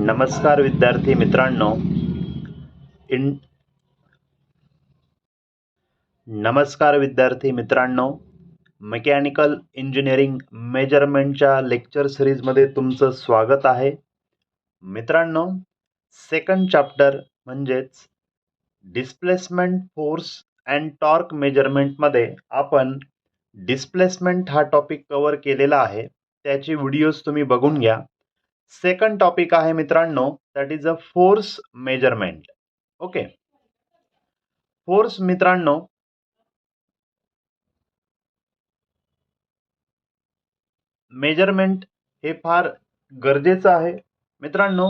नमस्कार विद्यार्थी मित्रांनो. इन नमस्कार विद्यार्थी मित्रांनो. मेकॅनिकल इंजिनिअरिंग मेजरमेंटच्या लेक्चर सिरीजमध्ये तुमचं स्वागत आहे. मित्रांनो, सेकंड चॅप्टर म्हणजेच डिस्प्लेसमेंट फोर्स अँड टॉर्क मेजरमेंटमध्ये आपण डिस्प्लेसमेंट हा टॉपिक कव्हर केलेला आहे. त्याची व्हिडिओज तुम्ही बघून घ्या. सेकंड टॉपिक आहे मित्रांनो, that is a force measurement. Okay, force मित्रांनो, मेजरमेंट हे फार गरजेचं आहे. मित्रांनो,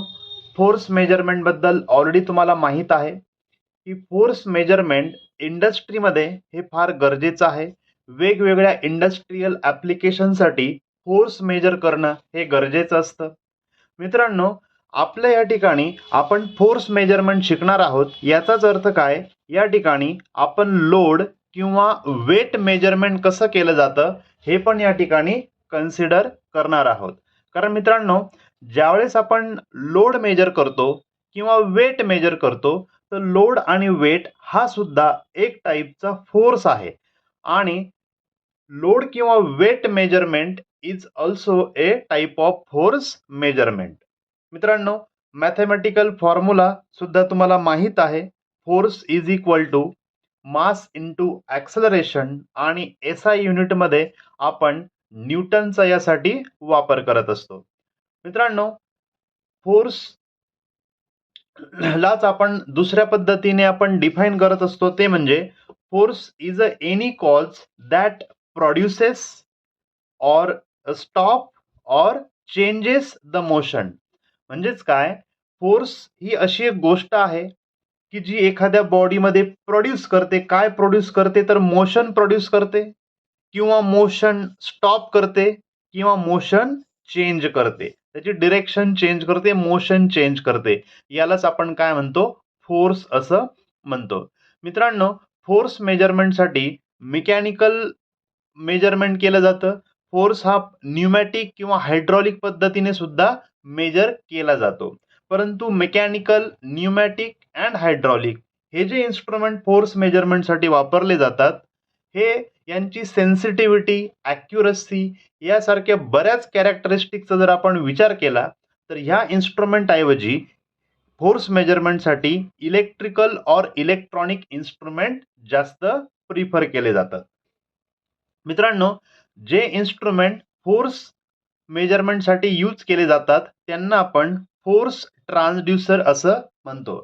फोर्स मेजरमेंट बद्दल ऑलरेडी तुम्हाला माहित आहे की फोर्स मेजरमेंट इंडस्ट्रीमध्ये हे फार गरजेचं आहे. वेगवेगळ्या इंडस्ट्रियल ॲप्लिकेशनसाठी फोर्स मेजर करणं हे गरजेचं असतं. मित्रांनो, आपल्या या ठिकाणी आपण फोर्स मेजरमेंट शिकणार आहोत. याचाच अर्थ काय, या ठिकाणी आपण लोड किंवा वेट मेजरमेंट कसं केलं जातं हे पण या ठिकाणी कन्सिडर करणार आहोत. कारण मित्रांनो, ज्यावेळेस आपण लोड मेजर करतो किंवा वेट मेजर करतो, तर लोड आणि वेट हा सुद्धा एक टाईपचा फोर्स आहे. आणि लोड किंवा weight measurement is also a type of force measurement. मित्रांनो, मॅथमॅटिकल फॉर्म्युला सुद्धा तुम्हाला माहित आहे. Force is equal to mass into acceleration, आणि SI युनिटमध्ये आपण न्यूटनचा यासाठी वापर करत असतो. मित्रांनो, फोर्स लाच आपण दुसऱ्या पद्धतीने आपण डिफाइन करत असतो, ते म्हणजे force is a any cause that produces और स्टॉप और चेंजेस द मोशन. म्हणजेच काय, फोर्स ही अशी एक गोष्ट आहे की जी एखाद्या बॉडीमध्ये प्रोड्यूस करते. काय प्रोड्यूस करते, तर मोशन प्रोड्यूस करते, किंवा मोशन स्टॉप करते, किंवा मोशन चेंज करते. त्याची डिरेक्शन चेंज करते, मोशन चेंज करते. यालाच आपण काय म्हणतो, फोर्स असं म्हणतो. मित्रांनो, फोर्स मेजरमेंटसाठी मेकॅनिकल मेजरमेंट केलं जातं. फोर्स हा न्यूमॅटिक किंवा हायड्रॉलिक पद्धतीने सुद्धा मेजर केला जातो. परंतु मेकॅनिकल, न्यूमॅटिक अँड हायड्रॉलिक हे जे इन्स्ट्रुमेंट फोर्स मेजरमेंटसाठी वापरले जातात, हे यांची सेन्सिटिव्हिटी, ॲक्युरसी यासारख्या बऱ्याच कॅरेक्टरिस्टिक्सचा जर आपण विचार केला, तर ह्या इन्स्ट्रुमेंट ऐवजी फोर्स मेजरमेंटसाठी इलेक्ट्रिकल और इलेक्ट्रॉनिक इन्स्ट्रुमेंट जास्त प्रिफर केले जातात. मित्रांनो, जे इन्स्ट्रुमेंट फोर्स मेजरमेंटसाठी यूज केले जातात त्यांना आपण फोर्स ट्रान्सड्यूसर असं म्हणतो.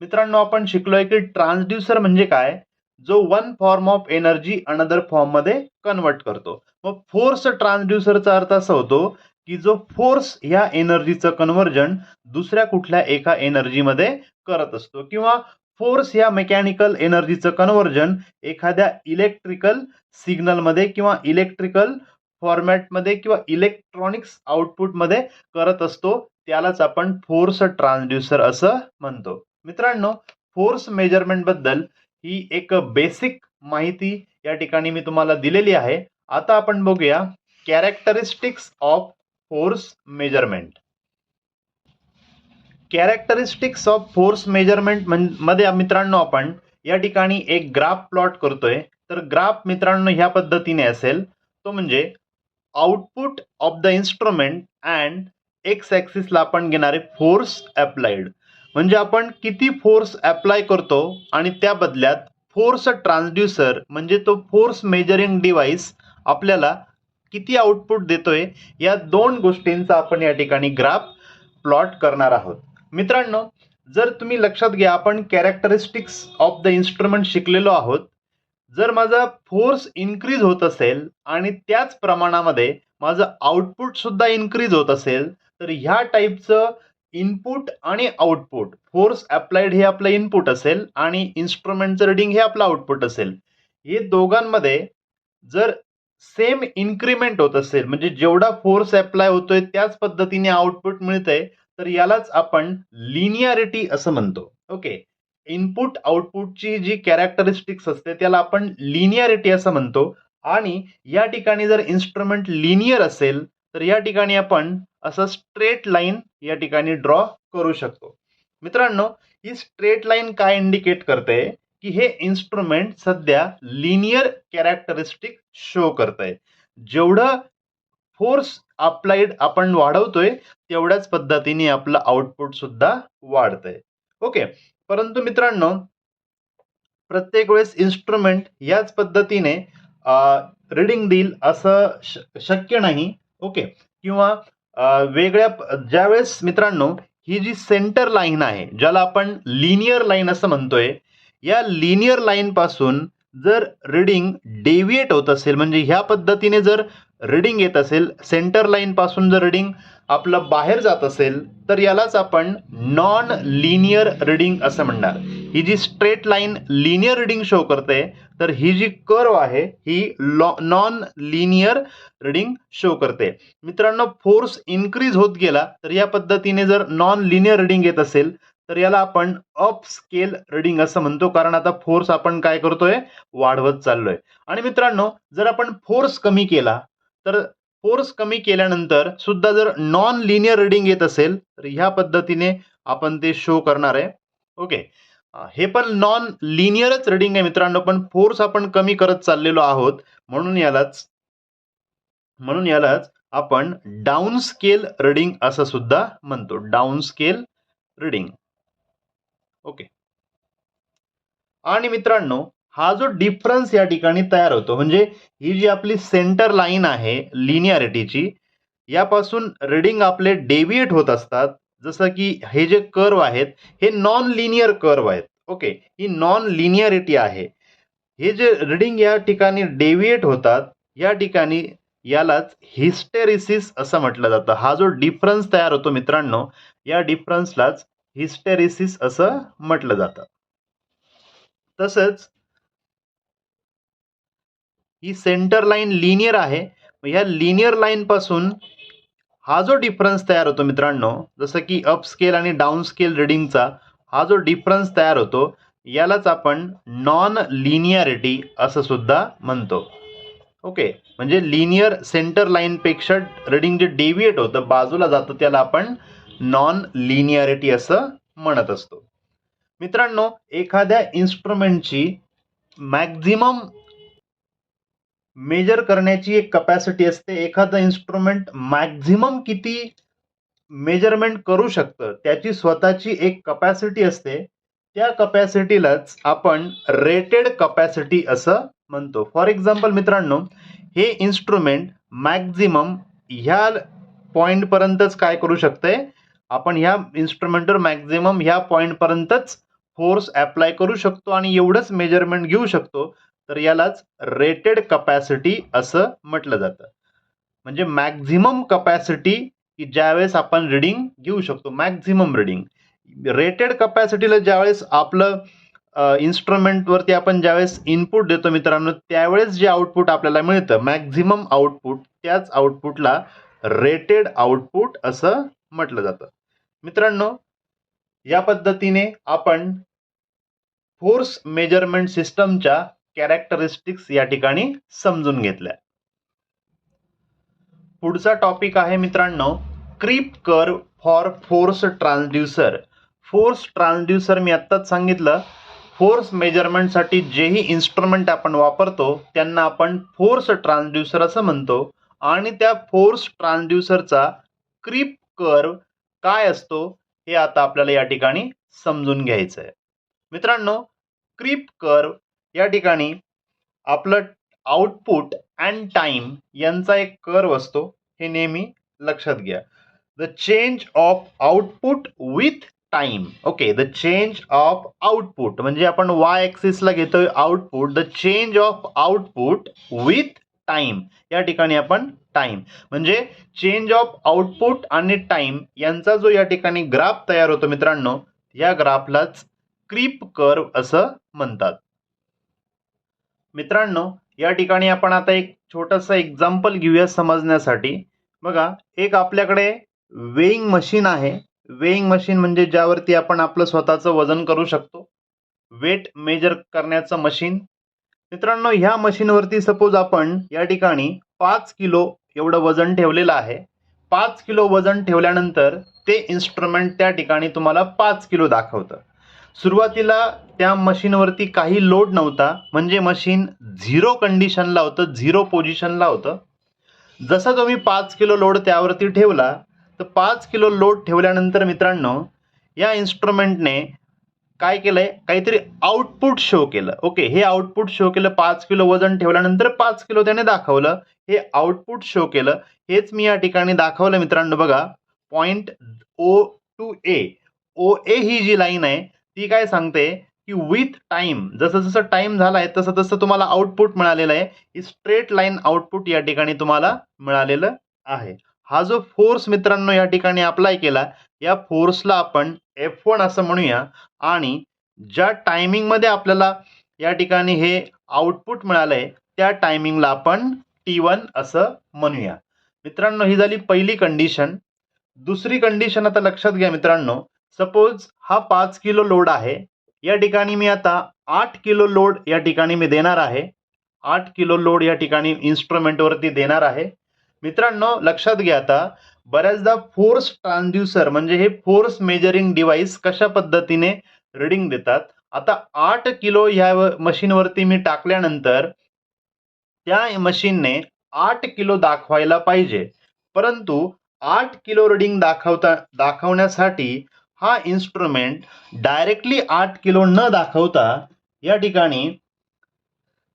मित्रांनो, आपण शिकलोय की ट्रान्सड्यूसर म्हणजे काय, जो one form of energy another form मध्ये कन्वर्ट करतो. मग फोर्स ट्रान्सड्यूसरचा अर्थ असा होतो की जो फोर्स ह्या एनर्जीचं कन्व्हर्जन दुसऱ्या कुठल्या एका एनर्जीमध्ये करत असतो, किंवा फोर्स ह्या मेकॅनिकल एनर्जीचं कन्व्हर्जन एखाद्या इलेक्ट्रिकल सिग्नलमध्ये किंवा इलेक्ट्रिकल फॉर्मॅटमध्ये किंवा इलेक्ट्रॉनिक्स आउटपुटमध्ये करत असतो. त्यालाच आपण फोर्स ट्रान्सड्यूसर असं म्हणतो. मित्रांनो, फोर्स मेजरमेंट बद्दल ही एक बेसिक माहिती या ठिकाणी मी तुम्हाला दिलेली आहे. आता आपण बघूया characteristics of force measurement. Characteristics of force measurement मध्ये मित्रांनो आपण या ठिकाणी एक ग्राफ प्लॉट करतोय. तर ग्राफ मित्रांनो ह्या पद्धतीने असेल, तो म्हणजे output of the instrument and x ॲक्सिसला आपण घेणारे फोर्स अप्लाइड. म्हणजे आपण किती फोर्स अप्लाय करतो आणि त्या बदल्यात फोर्स ट्रान्सड्यूसर म्हणजे तो फोर्स मेजरिंग डिव्हाइस आपल्याला किती आउटपुट देतोय, या दोन गोष्टींचा आपण या ठिकाणी ग्राफ प्लॉट करणार आहोत. मित्रांनो, जर तुम्ही लक्षात घ्या, आपण कॅरेक्टरिस्टिक्स ऑफ द इन्स्ट्रुमेंट शिकलेलो आहोत. जर माझा फोर्स इन्क्रीज होत असेल आणि त्याच प्रमाणामध्ये माझं आउटपुट सुद्धा इन्क्रीज होत असेल, तर ह्या टाईपचं इनपुट आणि आउटपुट, फोर्स अप्लाइड हे आपलं इनपुट असेल आणि इन्स्ट्रुमेंटचं रिडिंग हे आपलं आउटपुट असेल. हे दोघांमध्ये जर सेम इन्क्रीमेंट होत असेल, म्हणजे जेवढा फोर्स अप्लाय होतोय त्याच पद्धतीने आउटपुट मिळतंय, तर यालाच आपण लिनियरिटी असं म्हणतो. ओके, इनपुट आउटपुटची जी कॅरेक्टरिस्टिक्स असते त्याला आपण लिनियरिटी असं म्हणतो. आणि या ठिकाणी जर इन्स्ट्रुमेंट लिनियर असेल, तर या ठिकाणी आपण असं स्ट्रेट लाईन या ठिकाणी ड्रॉ करू शकतो. मित्रांनो, ही स्ट्रेट लाईन काय इंडिकेट करते की हे इन्स्ट्रुमेंट सध्या लिनियर कॅरेक्टरिस्टिक शो करतंय. जेवढं फोर्स अप्लाइड आपण वाढवतोय तेवढ्याच पद्धतीने आपलं आउटपुट सुद्धा वाढतंय. ओके, परंतु मित्रांनो, प्रत्येक वेळेस इन्स्ट्रुमेंट याच पद्धतीने रीडिंग देईल असं शक्य नाही. ओके, किंवा ज्यावेळेस मित्रांनो ही जी सेंटर लाईन आहे ज्याला आपण लिनियर लाईन असं म्हणतोय, या लिनियर लाईन पासून जर रीडिंग डेव्हिएट होत असेल, म्हणजे ह्या पद्धतीने जर रीडिंग येत असेल, सेंटर लाईन पासून जर रीडिंग आपलं बाहेर जात असेल, तर यालाच आपण नॉन लिनियर रीडिंग असं म्हणणार. ही जी straight line linear reading show करते, तर ही जी कर्व आहे ही नॉन लिनियर रीडिंग शो करते. मित्रांनो, फोर्स इन्क्रीज होत गेला तर या पद्धतीने जर नॉन लिनियर रीडिंग येत असेल तर याला आपण अप स्केल रीडिंग असं म्हणतो, कारण आता फोर्स आपण काय करतोय, वाढवत चाललोय. आणि मित्रांनो, जर आपण फोर्स कमी केला तर फोर्स कमी केल्यानंतर सुद्धा जर नॉन लिनियर रीडिंग येत असेल तर ह्या पद्धतीने आपण ते शो करणार आहे. ओके, हे पण नॉन लिनियरच रीडिंग आहे मित्रांनो, पण फोर्स आपण कमी करत चाललेलो आहोत, म्हणून यालाच आपण डाऊन स्केल रीडिंग असं सुद्धा म्हणतो. Down scale reading. ओके, आणि मित्रांनो, हा जो डिफरन्स या ठिकाणी तयार होतो, म्हणजे ही जी आपली सेंटर लाईन आहे लिनियरिटीची, यापासून रीडिंग आपले डेव्हिएट होत असतात. जसं की हे जे कर्व आहेत हे नॉन लिनियर कर्व आहेत. ओके, ही नॉन लिनियरिटी आहे. हे जे रीडिंग या ठिकाणी डेव्हिएट होतात, या ठिकाणी यालाच हिस्टेरिसिस असं म्हटलं जातं. हा जो डिफरन्स तयार होतो मित्रांनो, या डिफरन्सलाच हिस्टेरिसिस असं म्हटलं जातं. तसंच ही सेंटर लाईन लिनियर आहे. ह्या लिनियर लाईन पासून हा जो डिफरन्स तयार होतो मित्रांनो, जसं की अप स्केल आणि डाऊन स्केल रीडिंगचा हा जो डिफरन्स तयार होतो, यालाच आपण नॉन लिनियरिटी असं सुद्धा म्हणतो. ओके, म्हणजे लिनियर सेंटर लाईन पेक्षा रीडिंग जे डेव्हिएट होतं, बाजूला जातं, त्याला आपण नॉन लिनियरिटी असं म्हणत असतो. मित्रांनो, एखाद्या इन्स्ट्रुमेंटची मॅक्झिमम मेजर करण्याची एक कपॅसिटी असते. एखादं इन्स्ट्रुमेंट मॅक्झिमम किती मेजरमेंट करू शकतं त्याची स्वतःची एक कपॅसिटी असते. त्या कपॅसिटीलाच आपण रेटेड कपॅसिटी असं म्हणतो. फॉर एक्झाम्पल मित्रांनो, हे इन्स्ट्रुमेंट मॅक्झिमम ह्या पॉइंट पर्यंतच काय करू शकते, आपण ह्या इन्स्ट्रुमेंटवर मॅक्झिमम ह्या पॉइंट पर्यंतच फोर्स अप्लाय करू शकतो आणि एवढंच मेजरमेंट घेऊ शकतो, तर यालाच रेटेड कपॅसिटी असं म्हटलं जातं. म्हणजे मॅक्झिमम कपॅसिटी की ज्यावेळेस आपण रीडिंग घेऊ शकतो, मॅक्झिमम रीडिंग. रेटेड कपॅसिटीला ज्यावेळेस आपलं इन्स्ट्रुमेंटवरती आपण ज्यावेळेस इनपुट देतो मित्रांनो, त्यावेळेस जे आउटपुट आपल्याला मिळतं, मॅक्झिमम आउटपुट, त्याच आउटपुटला रेटेड आउटपुट असं म्हटलं जातं. मित्रांनो, या पद्धतीने आपण फोर्स मेजरमेंट सिस्टमच्या कॅरेक्टरिस्टिक्स या ठिकाणी समजून घेतल्या. पुढचा टॉपिक आहे मित्रांनो, creep curve for force transducer. Force transducer मी आत्ताच सांगितलं, फोर्स मेजरमेंटसाठी जेही इन्स्ट्रुमेंट आपण वापरतो त्यांना आपण फोर्स ट्रान्सड्यूसर असं म्हणतो. आणि त्या फोर्स ट्रान्सड्यूसरचा क्रीप कर्व काय असतो हे आता आपल्याला या ठिकाणी समजून घ्यायचं आहे. मित्रांनो, क्रीप कर्व या ठिकाणी आपलं आउटपुट अँड टाइम यांचा एक कर्व असतो, हे नेहमी लक्षात घ्या. The change of output with time. Okay, the change of output म्हणजे आपण वाय ॲक्सिसला घेतोय output, the change of output with time. या ठिकाणी आपण टाइम म्हणजे चेंज ऑफ आउटपुट आणि टाइम यांचा जो या ठिकाणी ग्राफ तयार होतो मित्रांनो, या ग्राफलाच क्रीप कर्व असं म्हणतात. मित्रांनो, या ठिकाणी आपण आता एक छोटंसं एक्झाम्पल घेऊया समजण्यासाठी. बघा, एक आपल्याकडे वेइंग मशीन आहे. वेइंग मशीन म्हणजे ज्यावरती आपण आपलं स्वतःचं वजन करू शकतो, वेट मेजर करण्याचं मशीन. मित्रांनो, ह्या मशीनवरती सपोज आपण या ठिकाणी 5 किलो एवढं वजन ठेवलेलं आहे. 5 किलो वजन ठेवल्यानंतर ते इन्स्ट्रुमेंट त्या ठिकाणी तुम्हाला 5 किलो दाखवतं. सुरुवातीला त्या मशीनवरती काही लोड नव्हता, म्हणजे मशीन 0 कंडिशनला होतं, 0 पोझिशनला होतं. जसा तुम्ही 5 किलो लोड त्यावरती ठेवला, तर 5 किलो लोड ठेवल्यानंतर मित्रांनो या इन्स्ट्रुमेंटने काय केलंय, काहीतरी आउटपुट शो केलं. ओके, हे आउटपुट शो केलं. 5 किलो वजन ठेवल्यानंतर 5 किलो त्याने दाखवलं. हे आउटपुट शो केलं. हेच मी या ठिकाणी दाखवलं मित्रांनो. बघा, पॉइंट ओ टू ए. ओ ए ही जी लाईन आहे ती काय सांगते की विथ टाइम, जसं जसं टाइम झालाय तसं तसं तुम्हाला आउटपुट मिळालेलं आहे. ही स्ट्रेट लाईन आउटपुट या ठिकाणी तुम्हाला मिळालेलं आहे. हा जो फोर्स मित्रांनो या ठिकाणी अप्लाय केला, या फोर्सला आपण F1 असं म्हणूया. आणि ज्या टायमिंगमध्ये आपल्याला या ठिकाणी हे आउटपुट मिळालंय त्या टायमिंगला आपण T1 असं म्हणूया. मित्रांनो, ही झाली पहिली कंडिशन. दुसरी कंडिशन आता लक्षात घ्या मित्रांनो. सपोज हा 5 किलो लोड आहे. या ठिकाणी मी आता 8 किलो लोड या ठिकाणी मी देणार आहे. 8 किलो लोड या ठिकाणी इन्स्ट्रुमेंटवरती देणार आहे. मित्रांनो, लक्षात घ्या, आता बऱ्याचदा फोर्स ट्रान्सड्यूसर म्हणजे हे फोर्स मेजरिंग डिव्हाइस कशा पद्धतीने रीडिंग देतात. आता 8 किलो ह्या मशीनवरती मी टाकल्यानंतर त्या मशीनने 8 किलो दाखवायला पाहिजे, परंतु 8 किलो रीडिंग दाखवण्यासाठी हा इन्स्ट्रुमेंट डायरेक्टली 8 किलो न दाखवता या ठिकाणी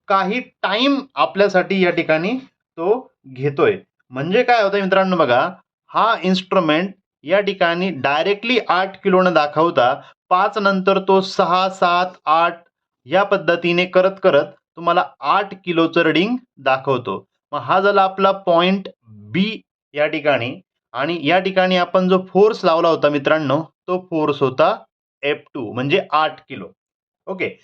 काही टाइम आपल्यासाठी या ठिकाणी तो घेतोय. म्हणजे काय होतं मित्रांनो, बघा, हा इन्स्ट्रुमेंट या ठिकाणी डायरेक्टली 8 किलो न दाखवता 5 नंतर तो 6, 7, 8 या पद्धतीने करत करत तुम्हाला 8 किलोचं रीडिंग दाखवतो. मग हा झाला आपला पॉइंट बी या ठिकाणी. आणि या ठिकाणी आपण जो फोर्स लावला होता मित्रांनो, तो फोर्स होता F2 म्हणजे 8 किलो. ओके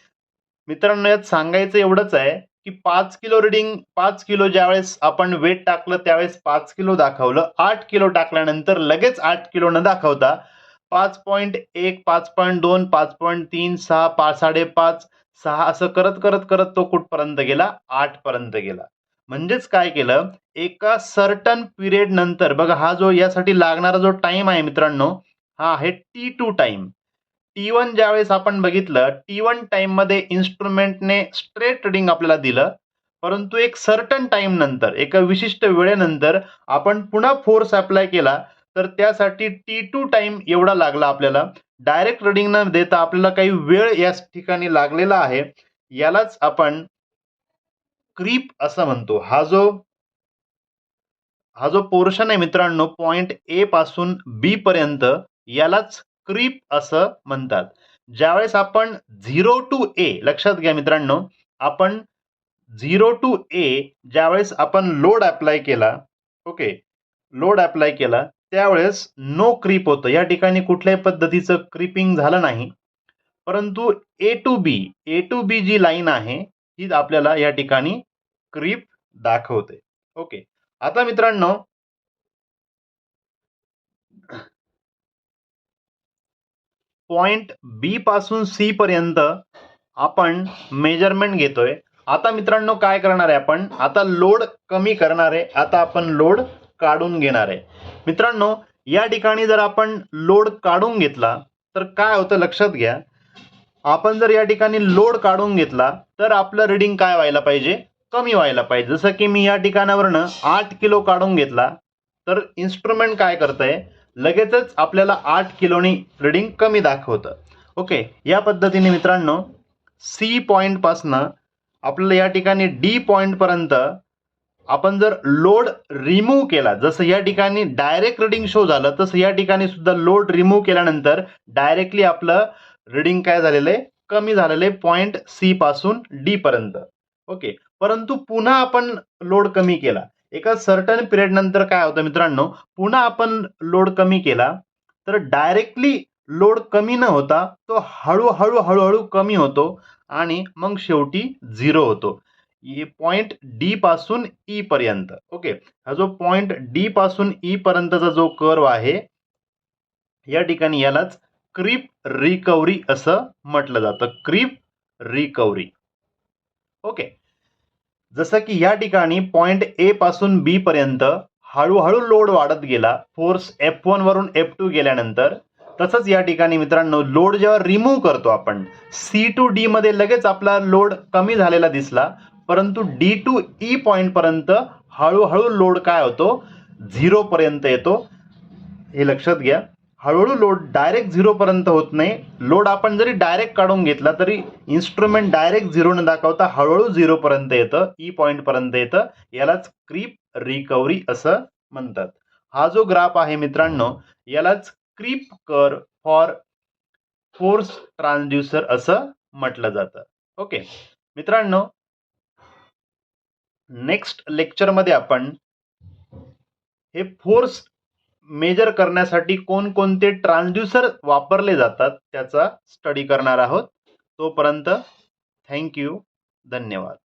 मित्रांनो, यात सांगायचं एवढंच आहे की 5 किलो रीडिंग, 5 किलो ज्यावेळेस आपण वेट टाकलं त्यावेळेस 5 किलो दाखवलं. 8 किलो टाकल्यानंतर लगेच 8 किलो न दाखवता 5.1, 5.2, 5.3, 6, 5.5, 6 असं करत करत करत तो कुठपर्यंत गेला, 8 पर्यंत गेला. म्हणजेच काय केलं, एका सर्टन पिरियड नंतर, बघा, हा जो यासाठी लागणारा जो टाइम आहे मित्रांनो, हा आहे T2 टाइम. T1 ज्यावेळेस आपण बघितलं, T1 टाइम मध्ये इन्स्ट्रुमेंटने स्ट्रेट रीडिंग आपल्याला दिलं, परंतु एक सर्टन टाइम नंतर, एका विशिष्ट वेळेनंतर आपण पुन्हा फोर्स अप्लाय केला, तर त्यासाठी T2 टाइम एवढा लागला आपल्याला. डायरेक्ट रीडिंग न देता आपल्याला काही वेळ या ठिकाणी लागलेला आहे. यालाच आपण क्रीप असं म्हणतो. हा जो पोर्शन आहे मित्रांनो, पॉइंट ए पासून बी पर्यंत, यालाच क्रीप असं म्हणतात. ज्यावेळेस आपण 0 टू ए, लक्षात घ्या मित्रांनो, आपण 0 टू ए ज्यावेळेस आपण लोड अप्लाय केला, ओके, लोड अप्लाय केला, त्यावेळेस नो क्रीप होतं. या ठिकाणी कुठल्याही पद्धतीचं क्रीपिंग झालं नाही. परंतु ए टू बी जी लाईन आहे ही आपल्याला या ठिकाणी क्रीप दाखवते. ओके, आता मित्रांनो, पॉइंट बी पासून सी पर्यंत आपण मेजरमेंट घेतोय. आता मित्रांनो काय करणार आहे आपण, आता लोड कमी करणार आहे. आता आपण लोड काढून घेणार आहे. मित्रांनो, या ठिकाणी जर आपण लोड काढून घेतला तर काय होतं लक्षात घ्या. आपण जर या ठिकाणी लोड काढून घेतला तर आपलं रीडिंग काय व्हायला पाहिजे, कमी व्हायला पाहिजे. जसं की मी या ठिकाणावरनं 8 किलो काढून घेतला, तर इन्स्ट्रुमेंट काय करतंय, लगेचच आपल्याला 8 किलोनी रीडिंग कमी दाखवतं. ओके, या पद्धतीने मित्रांनो सी पॉइंट पासनं आपल्याला या ठिकाणी डी पॉइंट पर्यंत आपण जर लोड रिमूव्ह केला, जसं या ठिकाणी डायरेक्ट रीडिंग शो झालं, तसं या ठिकाणी सुद्धा लोड रिमूव्ह केल्यानंतर डायरेक्टली आपलं रीडिंग काय झालेलं आहे, कमी झालेलं आहे, पॉइंट सी पासून डी पर्यंत. ओके, परंतु पुन्हा आपण लोड कमी केला, एका सर्टन पिरियड नंतर काय होतं मित्रांनो, पुन्हा आपण लोड कमी केला तर डायरेक्टली लोड कमी न होता तो हळूहळू हळूहळू कमी होतो आणि मग शेवटी 0 होतो. पॉइंट डी पासून ई पर्यंत. ओके, हा जो पॉइंट डी पासून ई पर्यंतचा जो कर्व आहे, या ठिकाणी यालाच क्रीप रिकव्हरी असं म्हटलं जातं. Creep recovery. ओके, जसं की या ठिकाणी पॉइंट ए पासून बी पर्यंत हळूहळू लोड वाढत गेला फोर्स F1 वरून F2 गेल्यानंतर. तसंच या ठिकाणी मित्रांनो लोड जेव्हा रिमूव्ह करतो आपण C टू D मध्ये लगेच आपला लोड कमी झालेला दिसला, परंतु D टू E पॉइंट पर्यंत हळूहळू लोड काय होतो 0 पर्यंत येतो. हे लक्षात घ्या. हळूहळू लोड डायरेक्ट 0 पर्यंत होत नाही. लोड आपण जरी डायरेक्ट काढून घेतला तरी इन्स्ट्रुमेंट डायरेक्ट 0 न दाखवता हळूहळू 0 पर्यंत येतं, E पॉइंट पर्यंत येतं. यालाच क्रीप रिकव्हरी असं म्हणतात. हा जो ग्राफ आहे मित्रांनो यालाच creep curve for force transducer असं म्हटलं जातं. ओके मित्रांनो, नेक्स्ट लेक्चर मध्ये आपण हे फोर्स मेजर करण्यासाठी कोणकोणते ट्रान्सड्यूसर वापरले जातात त्याचा स्टडी करणार आहोत. तोपर्यंत थँक्यू, धन्यवाद.